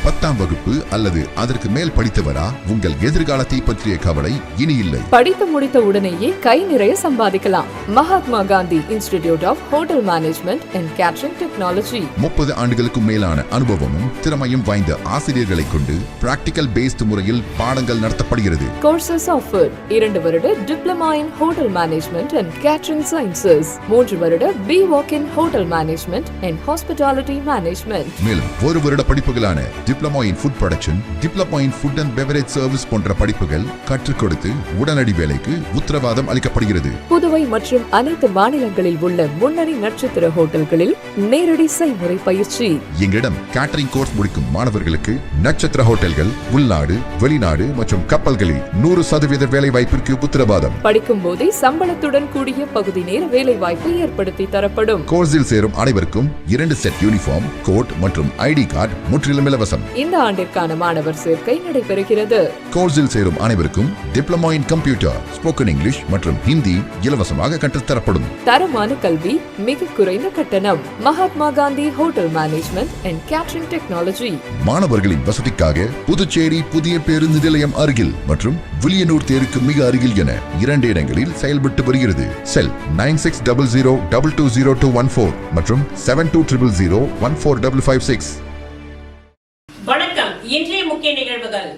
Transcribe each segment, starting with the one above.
10ஆம் வகுப்பு அல்லது அதற்கு மேல் படித்தவரா? உங்கள் எதிர்காலத்தை பற்றிய கவலை இனி இல்லை. படித்து முடித்த உடனேயே கை நிறைய சம்பாதிக்கலாம். Mahatma Gandhi institute of hotel management and catering technology. 30 ஆண்டுகளுக்கும் மேலான அனுபவமும் திறமையும் வாய்ந்த ஆசிரியர்களை கொண்டு பிராக்டிகல் பேஸ்ட் முறையில் பாடங்கள் நடத்தப்படுகிறது. கோர்சஸ் ஆஃபர் 2 வருட diploma in hotel management and catering sciences, 3 வருட BWalk in hotel management and hospitality management. மேலும் 1 வருட படிப்புகளான diploma in food production, diploma in food and beverage service போன்ற படிப்புகள் கற்றுக் கொடுத்து உடனடி வேலைக்கு உத்தரவாதம் அளிக்கப்படுகிறது. புதுவை மற்றும் அனைத்து மாநிலங்களில் உள்ள முன்னணி நட்சத்திர ஹோட்டல்களில் நேரடி செய்முறை பயிற்சி. எங்களிடம் கேட்டரிங் கோர்ஸ் முடிக்கும் மாணவர்களுக்கு நட்சத்திர ஹோட்டல்கள், உள்நாடு, வெளிநாடு மற்றும் கப்பல்களில் 100% வேலை வாய்ப்பிற்கு உத்தரவாதம். படிக்கும் போதே சம்பளத்துடன் கூடிய பகுதி நேர வேலை வாய்ப்பு ஏற்படுத்தி தரப்படும். கோர்ஸில் சேரும் அனைவருக்கும் 2 செட் யூனிஃபார்ம், கோட் மற்றும் ஐடி கார்டு முற்றிலும் இலவசம். இந்த ஆண்டிற்கான மாணவர் சேர்க்கை நடைபெறுகிறது. கோர்ஸில் சேரும் அனைவருக்கும் diploma in computer, spoken English மற்றும் ஹிந்தி இலவசமாக கற்றுத்தரப்படும். தரமான கல்வி, மிக குறைந்த கட்டணம். Mahatma Gandhi hotel management and catering technology. மாணவர்களின் வசதிக்காக புதுச்சேரி புதிய பேருந்து நிலையம் அருகில் மற்றும் வில்லியனூர் தேருக்கு மிக அருகில் என 2 இடங்களில் செயல்பட்டு வருகிறது. செல் 9600220214 மற்றும் 7200014556. வணக்கம். இன்றைய முக்கிய நிகழ்வுகள்.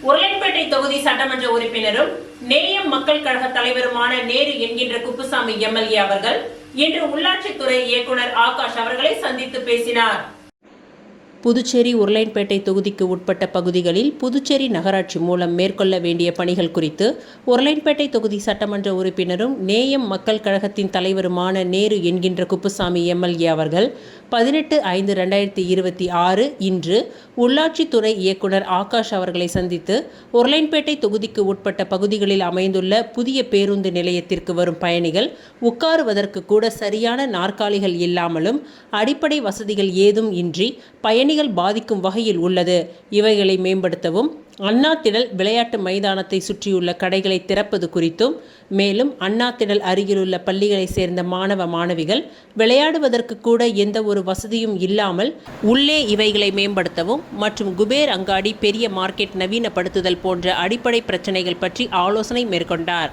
உருளைப்பேட்டை தொகுதி சட்டமன்ற உறுப்பினரும் நேயம் மக்கள் கழக தலைவருமான நேரு என்கின்ற குப்புசாமி MLA அவர்கள் இன்று உள்ளாட்சித்துறை இயக்குனர் ஆகாஷ் அவர்களை சந்தித்து பேசினார். புதுச்சேரி உருளைப்பேட்டை தொகுதிக்கு உட்பட்ட பகுதிகளில் புதுச்சேரி நகராட்சி மூலம் மேற்கொள்ள வேண்டிய பணிகள் குறித்து உருளைப்பேட்டை தொகுதி சட்டமன்ற உறுப்பினரும் நேயம் மக்கள் கழகத்தின் தலைவருமான நேரு என்கின்ற குப்புசாமி MLA அவர்கள் 18/5/2026 இன்று உள்ளாட்சித்துறை இயக்குனர் ஆகாஷ் அவர்களை சந்தித்து உருளைப்பேட்டை தொகுதிக்கு உட்பட்ட பகுதிகளில் அமைந்துள்ள புதிய பேருந்து நிலையத்திற்கு வரும் பயணிகள் உட்காருவதற்கு கூட சரியான நாற்காலிகள் இல்லாமலும் அடிப்படை வசதிகள் ஏதும் இன்றி பயணிகள் பாதிக்கும் வகையில் உள்ளது. இவைகளை மேம்படுத்தவும் அண்ணா திடல் விளையாட்டு மைதானத்தை சுற்றியுள்ள கடைகளை திறப்பது குறித்தும், மேலும் அண்ணா திடல் அருகிலுள்ள பள்ளிகளை சேர்ந்த மாணவ மாணவிகள் விளையாடுவதற்கு கூட எந்த ஒரு வசதியும் இல்லாமல் உள்ளே இவைகளை மேம்படுத்தவும் மற்றும் குபேர் அங்காடி, பெரிய மார்க்கெட் நவீனப்படுத்துதல் போன்ற அடிப்படை பிரச்சனைகள் பற்றி ஆலோசனை மேற்கொண்டார்.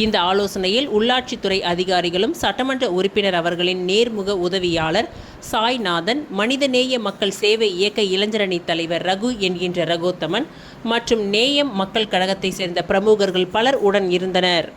இந்த ஆலோசனையில் உள்ளாட்சித்துறை அதிகாரிகளும் சட்டமன்ற உறுப்பினர் அவர்களின் நேர்முக உதவியாளர் சாய்நாதன், மனிதநேய மக்கள் சேவை இயக்க இளைஞரணி தலைவர் ரகு என்கின்ற ரகோத்தமன் மற்றும் நேயம் மக்கள் கழகத்தை சேர்ந்த பிரமுகர்கள் பலர் உடன் இருந்தனர்.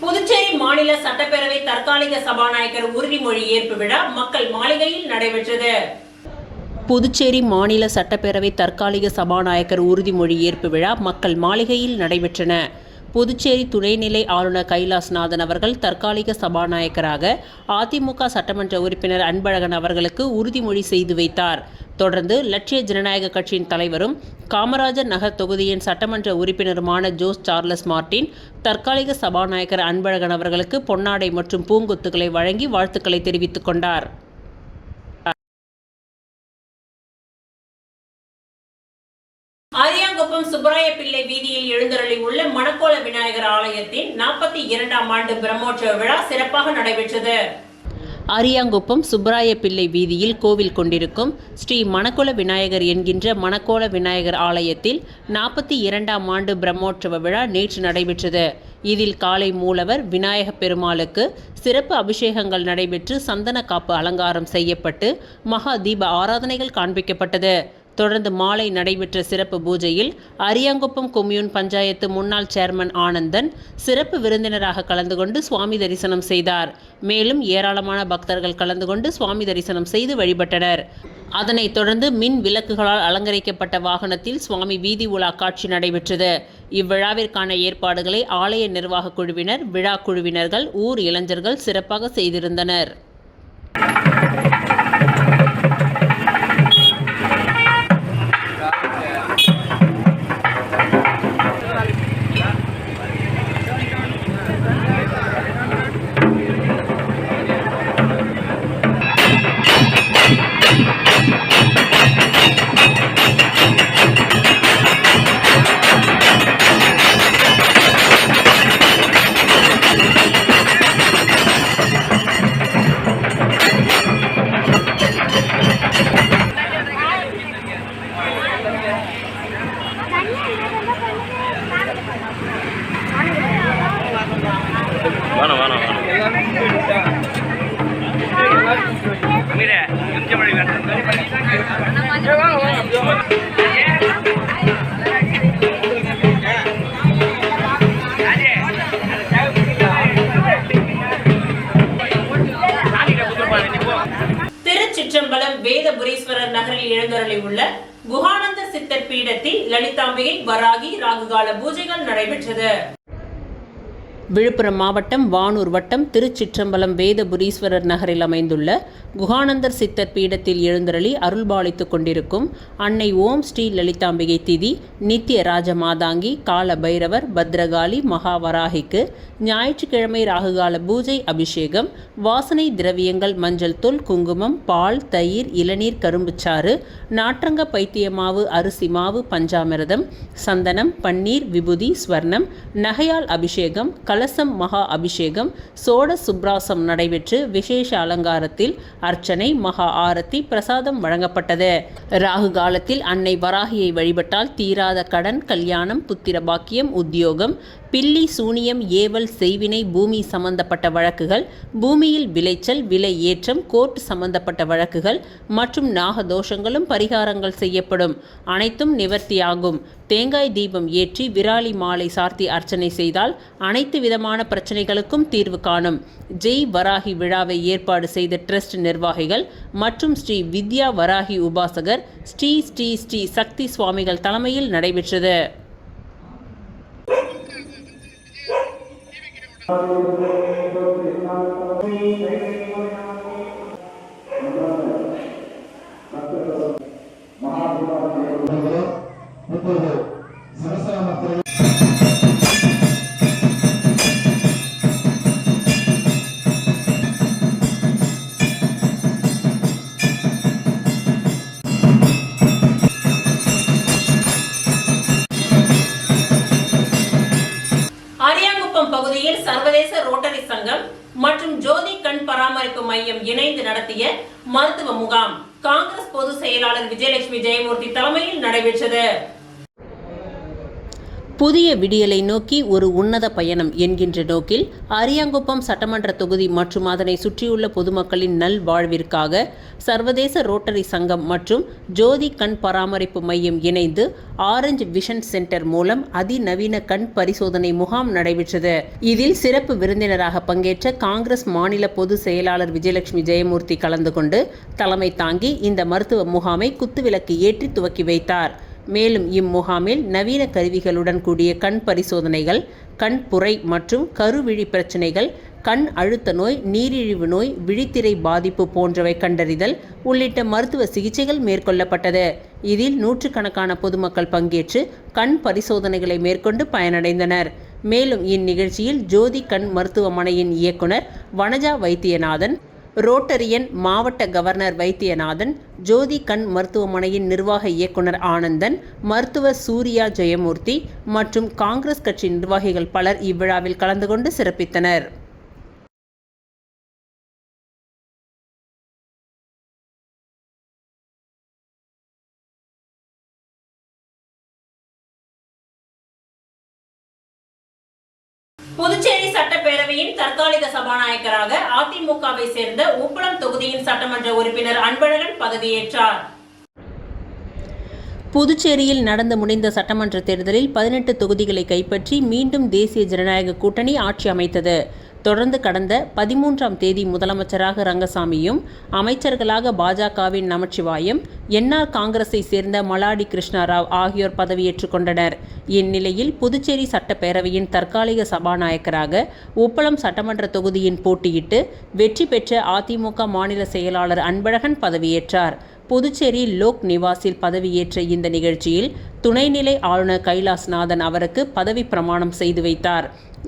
புதுச்சேரி மாநில சட்டப்பேரவை தற்காலிக சபாநாயகர் உறுதிமொழி ஏற்பு விழா மக்கள் மாளிகையில் நடைபெற்றது. புதுச்சேரி மாநில சட்டப்பேரவை தற்காலிக சபாநாயகர் உறுதிமொழி ஏற்பு விழா மக்கள் மாளிகையில் நடைபெற்றன. புதுச்சேரி துணைநிலை ஆளுநர் கைலாஸ்நாதன் அவர்கள் தற்காலிக சபாநாயகராக அதிமுக சட்டமன்ற உறுப்பினர் அன்பழகன் அவர்களுக்கு உறுதிமொழி செய்து வைத்தார். தொடர்ந்து லட்சிய ஜனநாயக கட்சியின் தலைவரும் காமராஜர் நகர் தொகுதியின் சட்டமன்ற உறுப்பினருமான ஜோஸ் சார்லஸ் மார்டின் தற்காலிக சபாநாயகர் அன்பழகன் அவர்களுக்கு பொன்னாடை மற்றும் பூங்கொத்துக்களை வழங்கி வாழ்த்துக்களை தெரிவித்துக் கொண்டார். அரியாங்குப்பம் சுப்பராய பிள்ளை வீதியில் எழுந்தருளி உள்ள மணக்கோல விநாயகர் ஆலயத்தின் 42ஆம் ஆண்டு பிரம்மோற்சவ விழா சிறப்பாக நடைபெற்றது. அரியாங்குப்பம் சுப்பராய பிள்ளை வீதியில் கோவில் கொண்டிருக்கும் ஸ்ரீ மணக்கோல விநாயகர் என்கின்ற மணக்கோல விநாயகர் ஆலயத்தில் 42ஆம் ஆண்டு பிரம்மோற்சவ விழா நேற்று நடைபெற்றது. இதில் காலை மூலவர் விநாயக பெருமாளுக்கு சிறப்பு அபிஷேகங்கள் நடைபெற்று சந்தன காப்பு அலங்காரம் செய்யப்பட்டு மகா தீப ஆராதனைகள் காண்பிக்கப்பட்டது. தொடர்ந்து மாலை நடைபெற்ற சிறப்பு பூஜையில் அரியாங்குப்பம் கொம்யூன் பஞ்சாயத்து முன்னாள் சேர்மன் ஆனந்தன் சிறப்பு விருந்தினராக கலந்து கொண்டு சுவாமி தரிசனம் செய்தார். மேலும் ஏராளமான பக்தர்கள் கலந்து கொண்டு சுவாமி தரிசனம் செய்து வழிபட்டனர். அதனைத் தொடர்ந்து மின் விளக்குகளால் அலங்கரிக்கப்பட்ட வாகனத்தில் சுவாமி வீதி உலா காட்சி நடைபெற்றது. இவ்விழாவிற்கான ஏற்பாடுகளை ஆலய நிர்வாக குழுவினர், விழா குழுவினர்கள், ஊர் இளைஞர்கள் சிறப்பாக செய்திருந்தனர். நகரில் எழுந்தருளி உள்ள குஹானந்த சித்தர் பீடத்தில் லலிதாம்பிகை வராகி ராகுகால பூஜைகள் நடைபெற்றது. விழுப்புரம் மாவட்டம் வானூர் வட்டம் திருச்சிற்றம்பலம் வேதபுரீஸ்வரர் நகரில் அமைந்துள்ள குஹானந்தர் சித்தர் பீடத்தில் எழுந்தருளி அருள்பாலித்துக் கொண்டிருக்கும் அன்னை ஓம் ஸ்ரீ லலிதாம்பிகை திதி நித்திய ராஜ மாதாங்கி கால பைரவர் பத்ரகாளி மகாவராகிக்கு ஞாயிற்றுக்கிழமை ராகுகால பூஜை அபிஷேகம், வாசனை திரவியங்கள் மஞ்சள் தூள், குங்குமம், பால், தயிர், இளநீர், கரும்புச்சாறு, நாற்றங்க பைத்தியமாவு, அரிசி மாவு, பஞ்சாமிரதம், சந்தனம், பன்னீர், விபூதி, ஸ்வர்ணம், நகையால் அபிஷேகம், கலசம் மகா அபிஷேகம், சோட சுப்ராசம் நடைபெற்று விசேஷ அலங்காரத்தில் அர்ச்சனை, மகா ஆரத்தி, பிரசாதம் வழங்கப்பட்டது. ராகு காலத்தில் அன்னை வராகியை வழிபட்டால் தீராத கடன், கல்யாணம், புத்திர பாக்கியம், உத்தியோகம், பில்லி சூனியம், ஏவல், செய்வினை, பூமி சம்பந்தப்பட்ட வழக்குகள், பூமியில் விளைச்சல், விலை ஏற்றம், கோர்ட் சம்பந்தப்பட்ட வழக்குகள் மற்றும் நாகதோஷங்களும் பரிகாரங்கள் செய்யப்படும். அனைத்தும் நிவர்த்தியாகும். தேங்காய் தீபம் ஏற்றி விராலி மாலை சார்த்தி அர்ச்சனை செய்தால் அனைத்து விதமான பிரச்சனைகளுக்கும் தீர்வு காணும். ஜெய் வராகி விழாவை ஏற்பாடு செய்த ட்ரஸ்ட் நிர்வாகிகள் மற்றும் ஸ்ரீ வித்யா வராகி உபாசகர் ஸ்ரீ ஸ்ரீ ஸ்ரீ சக்தி சுவாமிகள் தலைமையில் நடைபெற்றது. பகுதியில் சர்வதேச ரோட்டரி சங்கம் மற்றும் ஜோதி கண் பராமரிப்பு மையம் இணைந்து நடத்திய மருத்துவ முகாம் காங்கிரஸ் பொதுச் செயலாளர் விஜயலட்சுமி ஜெயமூர்த்தி தலைமையில் நடைபெற்றது. புதிய விடியலை நோக்கி ஒரு உன்னத பயணம் என்கின்ற நோக்கில் அரியாங்குப்பம் சட்டமன்ற தொகுதி மற்றும் அதனை சுற்றியுள்ள பொதுமக்களின் நல்வாழ்விற்காக சர்வதேச ரோட்டரி சங்கம் மற்றும் ஜோதி கண் பராமரிப்பு மையம் இணைந்து ஆரஞ்சு விஷன் சென்டர் மூலம் அதிநவீன கண் பரிசோதனை முகாம் நடைபெற்றது. இதில் சிறப்பு விருந்தினராக பங்கேற்ற காங்கிரஸ் மாநில பொதுச் செயலாளர் விஜயலட்சுமி ஜெயமூர்த்தி கலந்து கொண்டு தலைமை தாங்கி இந்த மருத்துவ முகாமை குத்துவிளக்கு ஏற்றி துவக்கி வைத்தார். மேலும் இம்முகாமில் நவீன கருவிகளுடன் கூடிய கண் பரிசோதனைகள், கண் புரை மற்றும் கருவிழி பிரச்சனைகள், கண் அழுத்த நோய், நீரிழிவு நோய், விழித்திரை பாதிப்பு போன்றவை கண்டறிதல் உள்ளிட்ட மருத்துவ சிகிச்சைகள் மேற்கொள்ளப்பட்டது. இதில் நூற்றுக்கணக்கான பொதுமக்கள் பங்கேற்று கண் பரிசோதனைகளை மேற்கொண்டு பயனடைந்தனர். மேலும் இந்நிகழ்ச்சியில் ஜோதி கண் மருத்துவமனையின் இயக்குனர் வனஜா வைத்தியநாதன், ரோட்டரியன் மாவட்ட கவர்னர் வைத்தியநாதன், ஜோதி கண் மருத்துவமனையின் நிர்வாக இயக்குனர் ஆனந்தன், மருத்துவர் சூர்யா ஜெயமூர்த்தி மற்றும் காங்கிரஸ் கட்சி நிர்வாகிகள் பலர் இவ்விழாவில் கலந்து கொண்டு சிறப்பித்தனர். புதுச்சேரி சட்டப்பேரவையின் தற்காலிக சபாநாயகராக அதிமுகவை சேர்ந்த உப்பளம் தொகுதியின் சட்டமன்ற உறுப்பினர் அன்பழகன் பதவியேற்றார். புதுச்சேரியில் நடந்து முடிந்த சட்டமன்ற தேர்தலில் 18 தொகுதிகளை கைப்பற்றி மீண்டும் தேசிய ஜனநாயக கூட்டணி ஆட்சி அமைத்தது. தொடர்ந்து கடந்த 13ஆம் தேதி முதலமைச்சராக ரங்கசாமியும், அமைச்சர்களாக பாஜகவின் நமச்சிவாயம், என்ஆர் காங்கிரஸை சேர்ந்த மலாடி கிருஷ்ணராவ் ஆகியோர் பதவியேற்றுக் கொண்டனர். இந்நிலையில் புதுச்சேரி சட்டப்பேரவையின் தற்காலிக சபாநாயகராக உப்பளம் சட்டமன்ற தொகுதியின் போட்டியிட்டு வெற்றி பெற்ற அதிமுக மாநில செயலாளர் அன்பழகன் பதவியேற்றார். புதுச்சேரி லோக் நிவாசில் பதவியேற்ற இந்த நிகழ்ச்சியில் துணைநிலை ஆளுநர் கைலாஸ்நாதன் அவருக்கு பதவி பிரமாணம் செய்து வைத்தார்.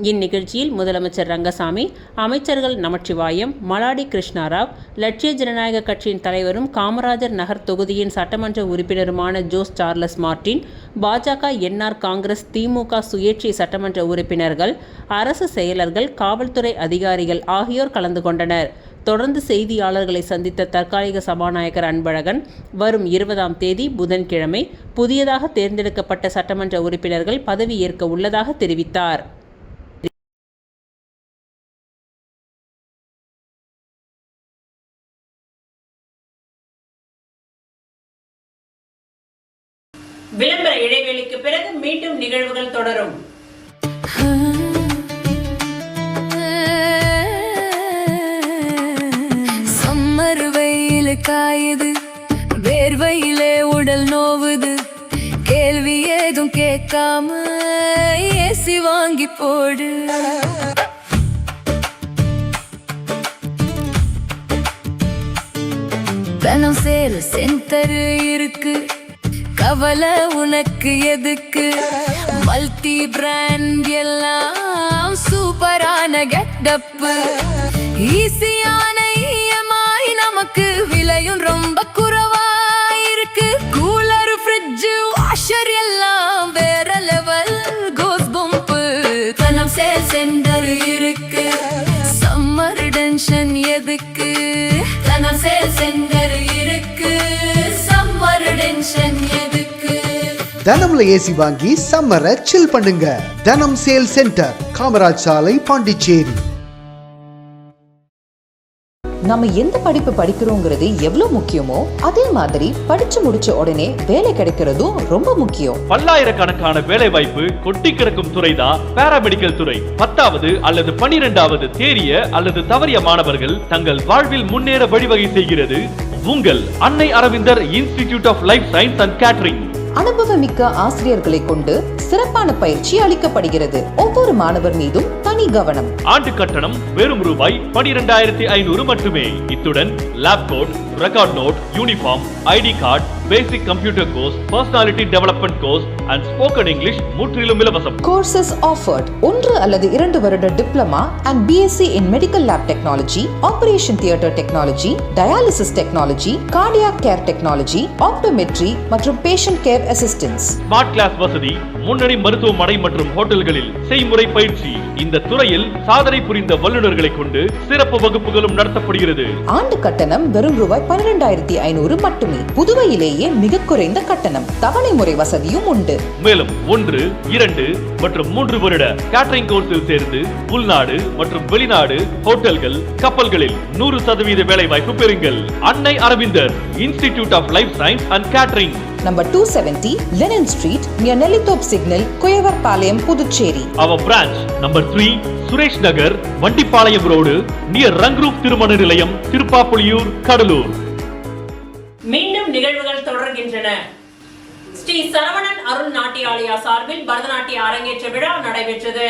இந்நிகழ்ச்சியில் முதலமைச்சர் ரங்கசாமி, அமைச்சர்கள் நமச்சிவாயம், மலாடி கிருஷ்ணராவ், லட்சிய ஜனநாயக கட்சியின் தலைவரும் காமராஜர் நகர் தொகுதியின் சட்டமன்ற உறுப்பினருமான ஜோஸ் சார்லஸ் மார்டின், பாஜக, என்ஆர் காங்கிரஸ், திமுக சுயேட்சை சட்டமன்ற உறுப்பினர்கள், அரசு செயலர்கள், காவல்துறை அதிகாரிகள் ஆகியோர் கலந்து கொண்டனர். தொடர்ந்து செய்தியாளர்களை சந்தித்த தற்காலிக சபாநாயகர் அன்பழகன், வரும் 20ஆம் தேதி புதன்கிழமை புதியதாக தேர்ந்தெடுக்கப்பட்ட சட்டமன்ற உறுப்பினர்கள் பதவியேற்க உள்ளதாக தெரிவித்தார். விளம்பர இடைவெளிக்கு பிறகு மீண்டும் நிகழ்வுகள் தொடரும். சம்மர் வெயில் காயுது, வேறு வேர்வையிலே உடல் நோவுது, கேள்வி ஏதும் கேட்காம ஏசி வாங்கி போடு. தனம் சேல் சென்டர் இருக்கு, கவலை உனக்கு எதுக்கு? மல்டி பிராண்ட் எல்லாம் சூப்பரான கெட்டப்பு, ஈஸியான EMI, நமக்கு விலையும் ரொம்ப குறைவா இருக்கு. கூலர், ஃப்ரிட்ஜ், வாஷர் எல்லாம் வேற லெவல் கோஸ் பம்பு. தனம் சேல் சென்டர் இருக்கு, சம்மர் டென்ஷன் எதுக்கு? தனம் சேல் சென்டர் இருக்கு, சம்மர் டென்ஷன் எதுக்கு? தனம்ல ஏசி வாங்கி சம்மரை சில் பண்ணுங்க. தனம் சேல் சென்டர், காமராஜ் சாலை, பாண்டிச்சேரி. நம்ம எந்த படிப்பு படிக்கிறோங்கிறது எவ்வளவு முக்கியமோ அதே மாதிரி படிச்சு முடிச்ச உடனே வேலை கிடைக்கிறதும் ரொம்ப முக்கியம். பல்லாயிரக்கணக்கான வேலை வாய்ப்பு கொட்டி கிடக்கும் துறைதான் பாராமெடிக்கல் துறை. 10வது அல்லது 12வது தேறிய அல்லது தவறிய மாணவர்கள் தங்கள் வாழ்வில் முன்னேற வழிவகை செய்கிறது உங்கள் Annai Aravindar institute of life science and catering. அனுபவமிக்க ஆசிரியர்களை கொண்டு சிறப்பான பயிற்சி அளிக்கப்படுகிறது. ஒவ்வொரு மாணவர் மீதும் தனி கவனம். ஆண்டு கட்டணம் வெறும் ரூபாய் 12,500 மட்டுமே. இத்துடன் lab coat, record note, uniform, ID card, basic computer course, personality development course and spoken English முற்றிலும் இலவசம். கோர்சஸ் ஆஃபர்ட் 1 அல்லது 2 வருட diploma and BSc in medical lab technology, operation theatre technology, dialysis technology, cardiac care technology, optometry மற்றும் patient care assistance. Smart class வசதி, முன்னணி மருத்துவமனை மற்றும் ஹோட்டல்களில் செய்முறை பயிற்சி. இந்த துறையில் சாதனை புரிந்த வல்லுநர்களை கொண்டு சிறப்பு வகுப்புகளும் நடத்தப்படுகிறது. ஆண்டு கட்டணம் வெறும் ரூபாய் 12,500 மட்டுமே. புதுவையிலேயே மிக குறைந்த கட்டணம். தவணை முறை வசதியும் உண்டு. மேலும் 1, 2 மற்றும் 3 வருட கேட்டரிங் கோர்ஸில் சேர்ந்து உள்நாடு மற்றும் வெளிநாடு ஹோட்டல்கள், கப்பல்களில் 100% வேலை வாய்ப்பு பெறுங்கள். Annai Aravindar institute of life science and catering, number 270 Lenin street, near Nellithope signal, Kuyavarpalayam, Puducherry. Our branch number 3 Suresh Nagar, Vandipalayam road, near Rangroop திருமண நிலையம், திருப்பாப்புலியூர், கடலூர். மீண்டும் நிகழ்வுகள் தொடர்கின்றன. ஸ்ரீ சரவணன் அருள் நாட்டியாலயா சார்பில் பரதநாட்டிய அரங்கேற்ற விழா நடைபெற்றது.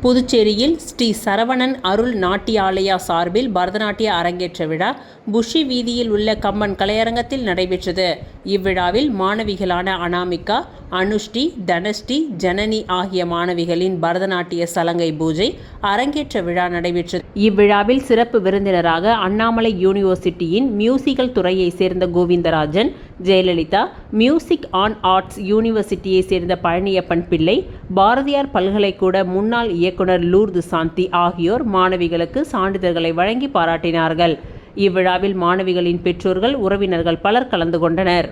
புதுச்சேரியில் ஸ்ரீ சரவணன் அருள் நாட்டியாலயா சார்பில் பரதநாட்டிய அரங்கேற்ற விழா புஷி வீதியில் உள்ள கம்பன் கலையரங்கத்தில் நடைபெற்றது. இவ்விழாவில் மாணவிகளான அனாமிகா, அனுஷ்டி, தனஸ்டி, ஜனனி ஆகிய மாணவிகளின் பரதநாட்டிய சலங்கை பூஜை அரங்கேற்ற விழா நடைபெற்றது. இவ்விழாவில் சிறப்பு விருந்தினராக அண்ணாமலை யூனிவர்சிட்டியின் மியூசிக்கல் துறையை சேர்ந்த Govindarajan, Jayalalithaa, music and arts யூனிவர்சிட்டியை சேர்ந்த பழனியப்பன் பிள்ளை, பாரதியார் பல்கலைக்கூட முன்னாள் இயக்குனர் லூர்து சாந்தி ஆகியோர் மாணவிகளுக்கு சான்றிதழ்களை வழங்கி பாராட்டினார்கள். இவ்விழாவில் மாணவிகளின் பெற்றோர்கள், உறவினர்கள் பலர் கலந்து கொண்டனர்.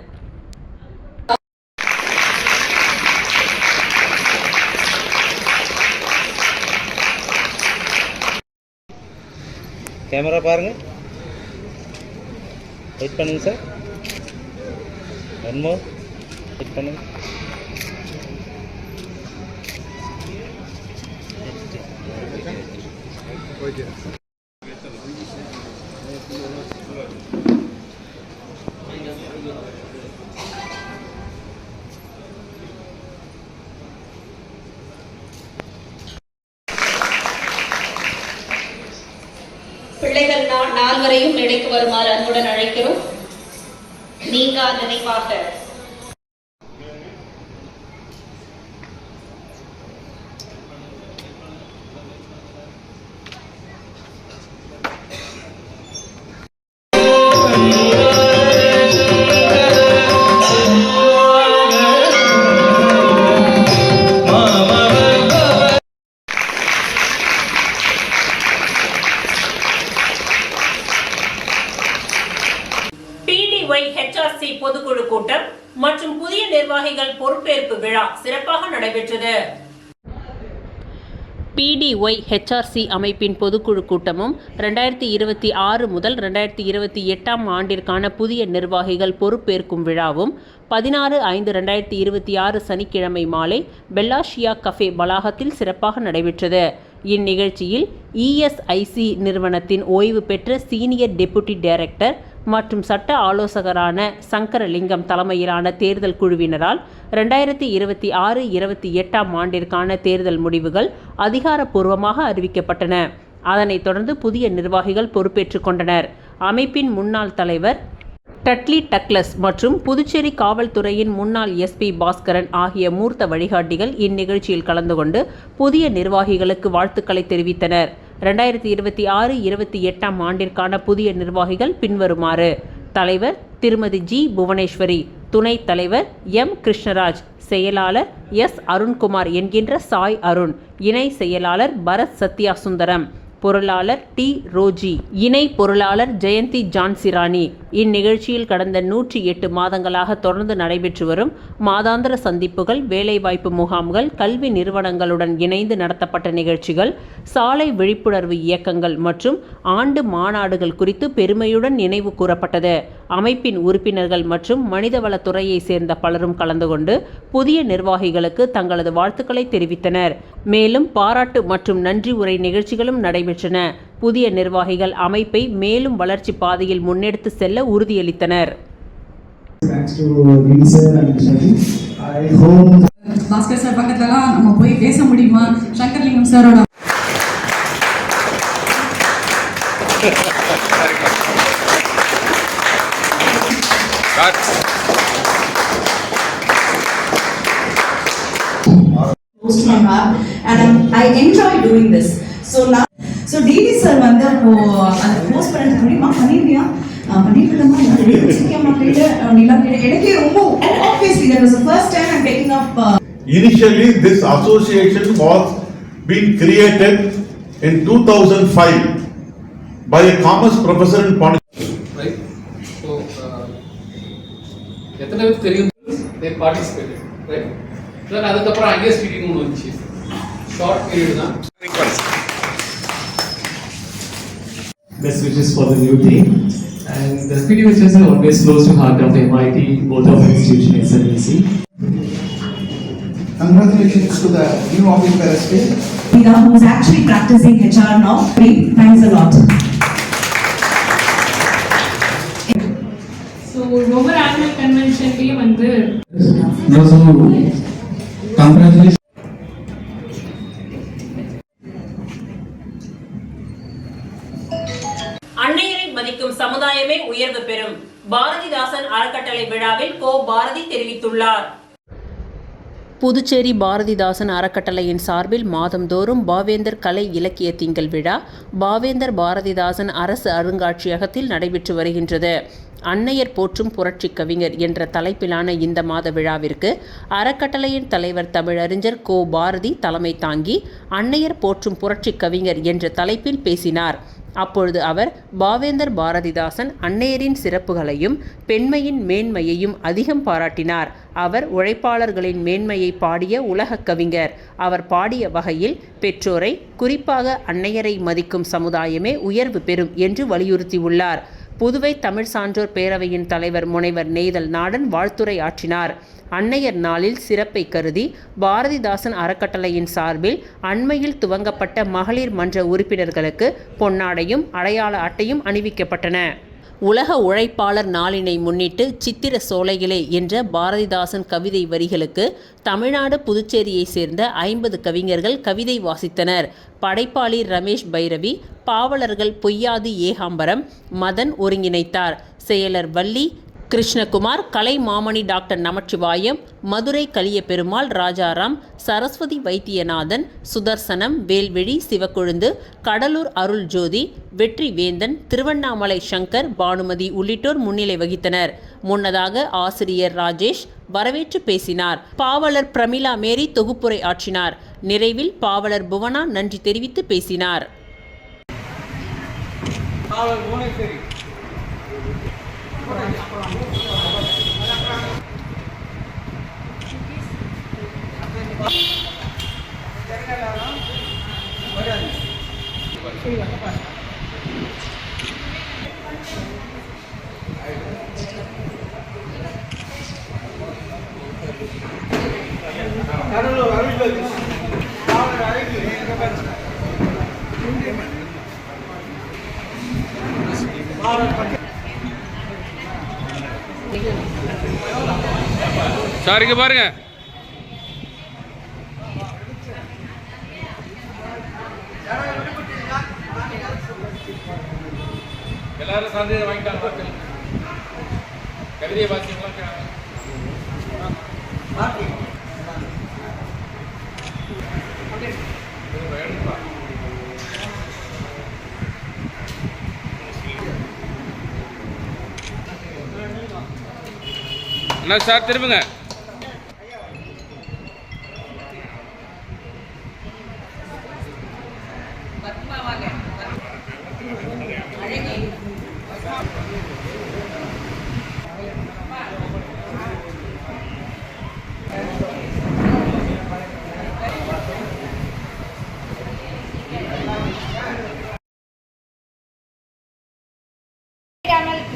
கேமரா பாருங்க, வெயிட் பண்ணுங்க சார், ஒன் மோர் வெயிட் பண்ணுங்க. பிள்ளைகள் நால்வரையும் மேடைக்கு வருமாறு அன்புடன் அழைக்கிறோம். நீங்கா நினைவாக HRC பொதுக்குழு கூட்டம் மற்றும் புதிய நிர்வாகிகள் பொறுப்பேற்பு விழா சிறப்பாக நடைபெற்றது. PDY HRC அமைப்பின் பொதுக்குழு கூட்டமும் 2026 முதல் 2028 ஆண்டிற்கான புதிய நிர்வாகிகள் பொறுப்பேற்கும் விழாவும் 16/5/2026 சனிக்கிழமை மாலை பெல்லாஷியா கஃபே வளாகத்தில் சிறப்பாக நடைபெற்றது. இந்நிகழ்ச்சியில் ESIC நிறுவனத்தின் ஓய்வு பெற்ற சீனியர் டெபுட்டி டைரக்டர் மற்றும் சட்ட ஆலோசகரான சங்கரலிங்கம் தலைமையிலான தேர்தல் குழுவினரால் 2026-28 ஆண்டிற்கான தேர்தல் முடிவுகள் அதிகாரப்பூர்வமாக அறிவிக்கப்பட்டன. அதனைத் தொடர்ந்து புதிய நிர்வாகிகள் பொறுப்பேற்றுக் கொண்டனர். அமைப்பின் முன்னாள் தலைவர் டட்லி டக்ளஸ் மற்றும் புதுச்சேரி காவல்துறையின் முன்னாள் SP பாஸ்கரன் ஆகிய மூர்த்த வழிகாட்டிகள் இந்நிகழ்ச்சியில் கலந்து கொண்டு புதிய நிர்வாகிகளுக்கு வாழ்த்துக்களை தெரிவித்தனர். 2026-28 ஆண்டிற்கான புதிய நிர்வாகிகள் பின்வருமாறு: தலைவர் திருமதி G. புவனேஸ்வரி, துணைத் தலைவர் M. கிருஷ்ணராஜ், செயலாளர் S. அருண்குமார் என்கின்ற சாய் அருண், இணை செயலாளர் பரத் சத்யா சுந்தரம், பொருளாளர் T. ரோஜி, இணை பொருளாளர் ஜெயந்தி ஜான்சிராணி. இந்நிகழ்ச்சியில் கடந்த 108 மாதங்களாக தொடர்ந்து நடைபெற்று வரும் மாதாந்திர சந்திப்புகள், வேலைவாய்ப்பு முகாம்கள், கல்வி நிறுவனங்களுடன் இணைந்து நடத்தப்பட்ட நிகழ்ச்சிகள், சாலை விழிப்புணர்வு இயக்கங்கள் மற்றும் ஆண்டு மாநாடுகள் குறித்து பெருமையுடன் நினைவு கூறப்பட்டது. அமைப்பின் உறுப்பினர்கள் மற்றும் மனிதவளத்துறையை சேர்ந்த பலரும் கலந்து கொண்டு புதிய நிர்வாகிகளுக்கு தங்களது வாழ்த்துக்களை தெரிவித்தனர். மேலும் பாராட்டு மற்றும் நன்றி உரை நிகழ்ச்சிகளும் நடைபெற்றன. புதிய நிர்வாகிகள் அமைப்பை மேலும் வளர்ச்சி பாதையில் முன்னெடுத்து செல்ல உறுதியளித்தனர். பாஸ்கர் சார் பக்கத்துலலாம் நம்ம போய் பேச முடியுமா? சங்கர்லிங்கம் சாரோட to my heart and I enjoy doing this. So DD sir வந்து அப்போ அந்த போஸ்ட் பண்ண முடியுமா பண்ணிருக்கியா பண்ணிட்டோமா சிக்கமா கேட்ட நீலா கேட்ட எனக்கு ரொம்ப obviously that was the first time I'm taking up initially this association was being created in 2005 by a commerce professor in Pondicherry, right? So எத்தனை பேருக்கு தெரியும் they participated, right? then அதுக்கப்புறம் ஐஎஸ் மீட்டிங் ஒன்று வந்துச்சு, ஷார்ட் பீரியட் தான். Best wishes for the new team, and the SPD wishes are always close to heart of MIT, both of institution SLC. Congratulations to the new officer, who is actually practicing HR now. Thanks a lot. So Rover Annual Convention day வந்து Congratulations. அன்னையரை மதிக்கும் சமுதாயமே உயர்வு பெறும். பாரதிதாசன் அறக்கட்டளை விழாவில் கோ. பாரதி தெரிவித்துள்ளார். புதுச்சேரி பாரதிதாசன் அறக்கட்டளையின் சார்பில் மாதந்தோறும் பாவேந்தர் கலை இலக்கிய திங்கள் விழா பாவேந்தர் பாரதிதாசன் அரசு அருங்காட்சியகத்தில் நடைபெற்று வருகின்றது. அன்னையர் போற்றும் புரட்சி கவிஞர் என்ற தலைப்பிலான இந்த மாத விழாவிற்கு அறக்கட்டளையின் தலைவர் தமிழறிஞர் கோ. பாரதி தலைமை தாங்கி அன்னையர் போற்றும் புரட்சி கவிஞர் என்ற தலைப்பில் பேசினார். அப்பொழுது அவர் பாவேந்தர் பாரதிதாசன் அன்னையரின் சிறப்புகளையும் பெண்மையின் மேன்மையையும் அதிகம் பாராட்டினார். அவர் உழைப்பாளர்களின் மேன்மையை பாடிய உலக கவிஞர். அவர் பாடிய வகையில் பெற்றோரை, குறிப்பாக அன்னையரை மதிக்கும் சமுதாயமே உயர்வு பெறும் என்று வலியுறுத்தியுள்ளார். புதுவை தமிழ் சான்றோர் பேரவையின் தலைவர் முனைவர் நெய்தல் நாடன் வாழ்த்துரை ஆற்றினார். அன்னையர் நாளில் சிறப்பை கருதி பாரதிதாசன் அறக்கட்டளையின் சார்பில் அண்மையில் துவங்கப்பட்ட மகளிர் மன்ற உறுப்பினர்களுக்கு பொன்னாடையும் அடையாள அட்டையும் அணிவிக்கப்பட்டன. உலக உழைப்பாளர் நாளினை முன்னிட்டு சித்திர சோலைகளே என்ற பாரதிதாசன் கவிதை வரிகளுக்கு தமிழ்நாடு புதுச்சேரியை சேர்ந்த 50 கவிஞர்கள் கவிதை வாசித்தனர். படைப்பாளி ரமேஷ் பைரவி, பாவலர்கள் பொய்யாது ஏகாம்பரம், மதன் ஒருங்கிணைத்தார். செயலர் வள்ளி கிருஷ்ணகுமார், கலை மாமணி டாக்டர் நமச்சிவாயம், மதுரை கலியபெருமாள், ராஜாராம், சரஸ்வதி வைத்தியநாதன், சுதர்சனம், வேல்விழி, சிவக்கொழுந்து, கடலூர் அருள் ஜோதி, வெற்றி வேந்தன், திருவண்ணாமலை சங்கர், பானுமதி உள்ளிட்டோர் முன்னிலை வகித்தனர். முன்னதாக ஆசிரியர் ராஜேஷ் வரவேற்று பேசினார். பாவலர் பிரமிளா மேரி தொகுப்புரை ஆற்றினார். நிறைவில் பாவலர் புவனா நன்றி தெரிவித்து பேசினார். சார் இங்க பாருங்க. எல்லாரும் சாந்தியை வாங்கிட்டாங்க. கவிதையை வாசிங்களா? என்ன சார் திரும்புங்க.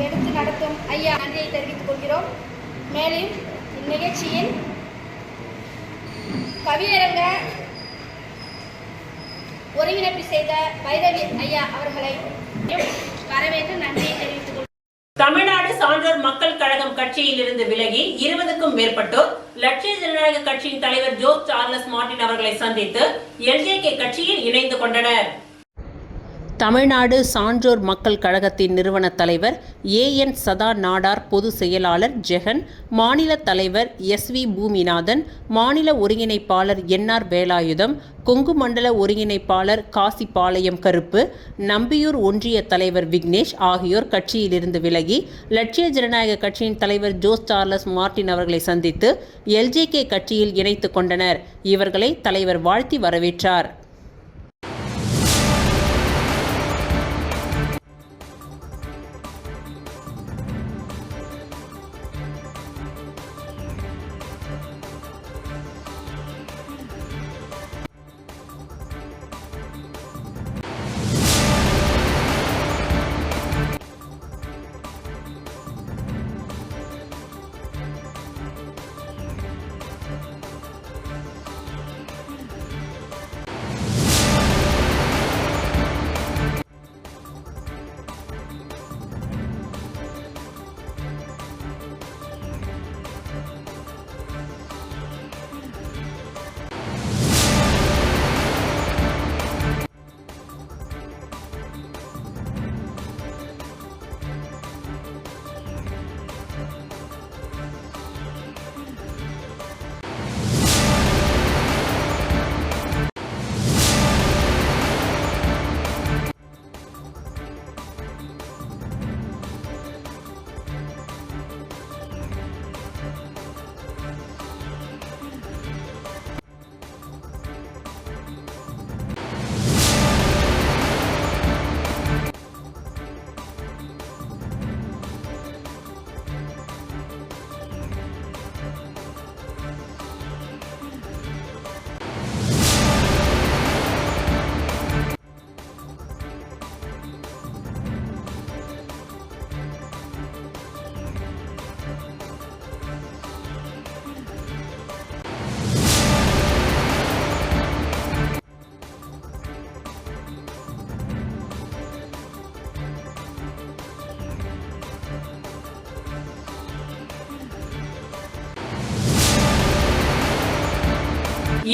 எடுத்து நடத்தும் ஐயா நன்றியை தெரிவித்துக் கொள்கிறோம். மேலும் இந்நிகழ்ச்சியில் கவியரங்க ஒருங்கிணைப்பு செய்த வைரவி ஐயா அவர்களை வரவேற்று நன்றியை தெரிவித்துக் கொள்கிறோம். தமிழ்நாடு சான்றோர் மக்கள் கழகம் கட்சியில் இருந்து விலகி 20க்கும் மேற்பட்டோர் லட்சிய ஜனநாயக கட்சியின் தலைவர் ஜோஸ் சார்லஸ் மார்டின் அவர்களை சந்தித்து LJK கட்சியில் இணைந்து கொண்டனர். தமிழ்நாடு சான்றோர் மக்கள் கழகத்தின் நிறுவன தலைவர் AN சதா நாடார் பொதுச் செயலாளர் ஜெகன், மாநில தலைவர் SV பூமிநாதன், மாநில ஒருங்கிணைப்பாளர் NR வேலாயுதம், கொங்கு மண்டல ஒருங்கிணைப்பாளர் காசிபாளையம் கருப்பு, நம்பியூர் ஒன்றிய தலைவர் விக்னேஷ் ஆகியோர் கட்சியிலிருந்து விலகி லட்சிய ஜனநாயக கட்சியின் தலைவர் ஜோஸ் சார்லஸ் மார்டின் அவர்களை சந்தித்து LJK கட்சியில் இணைத்து கொண்டனர். இவர்களை தலைவர் வாழ்த்தி வரவேற்றார்.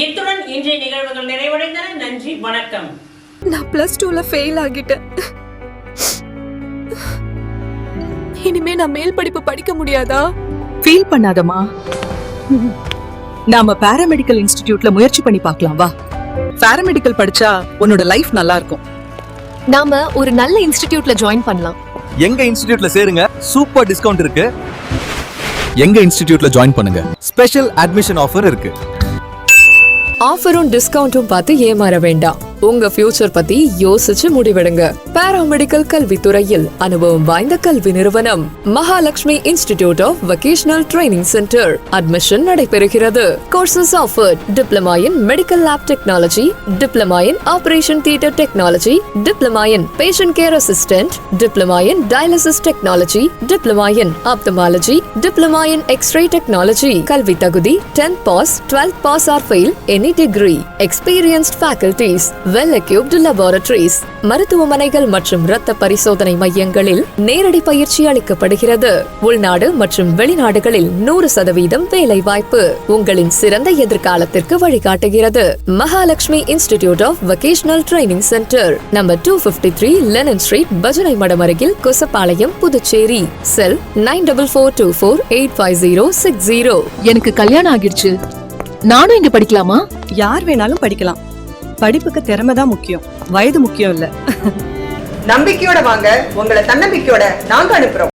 இத்துடன் இன்றைய நிகழ்வுகள் நிறைவடைந்தன. நன்றி, வணக்கம். நான் +2ல ஃபெயில் ஆகிட்டேன். இனிமே நான் மேல் படிப்பு படிக்க முடியாதா? ஃபீல் பண்ணாதமா, நாம பாராமெடிக்கல் இன்ஸ்டிடியூட்ல முயற்சி பண்ணி பார்க்கலாம் வா. பாராமெடிக்கல் படிச்சா உன்னோட லைஃப் நல்லா இருக்கும். நாம ஒரு நல்ல இன்ஸ்டிடியூட்ல ஜாயின் பண்ணலாம். எங்க இன்ஸ்டிடியூட்ல சேருங்க, சூப்பர் டிஸ்கவுண்ட் இருக்கு. எங்க இன்ஸ்டிடியூட்ல ஜாயின் பண்ணுங்க, ஸ்பெஷல் அட்மிஷன் ஆஃபர் இருக்கு. ஆஃபரும் டிஸ்கவுண்டும் பார்த்து ஏமாற வேண்டாம். உங்க ஃபியூச்சர் பத்தி யோசிச்சு முடிவெடுங்க. பாராமெடிக்கல் கல்வித்துறையில் அனுபவம் வாய்ந்த கல்வி நிறுவனம் Mahalakshmi institute of vocational training centre. Admission நடைபெறுகிறது. Courses offered: diploma in medical lab technology, diploma in operation theatre technology, diploma in patient care assistant, diploma in dialysis technology, diploma in ophthalmology, diploma in X-ray technology. கல்வி தகுதி 10th pass, 12th pass or fail, any degree. Experienced faculties. Well equipped laboratories, மருத்துவமனைகள் மற்றும் இரத்த பரிசோதனை மையங்களில் நேரடி பயிற்சி அளிக்கப்படுகிறது. உள்நாடு மற்றும் வெளிநாடுகளில் 100% வேலை வாய்ப்பு உங்களின் சிறந்த எதிர்காலத்திற்கு வழிகாட்டுகிறது. Mahalakshmi institute of vocational training centre, number 253 Lenin street, பஜனை மடம் அருகில், கொசப்பாளையம், புதுச்சேரி. செல் 9442485060. எனக்கு கல்யாணம் ஆகிடுச்சு, நானும் இங்க படிக்கலாமா? யார் வேணாலும் படிக்கலாம். படிப்புக்கு திறமை தான் முக்கியம், வயது முக்கியம் இல்ல. நம்பிக்கையோட வாங்க, உங்களை தன்னம்பிக்கையோட நாங்க அனுப்புறோம்.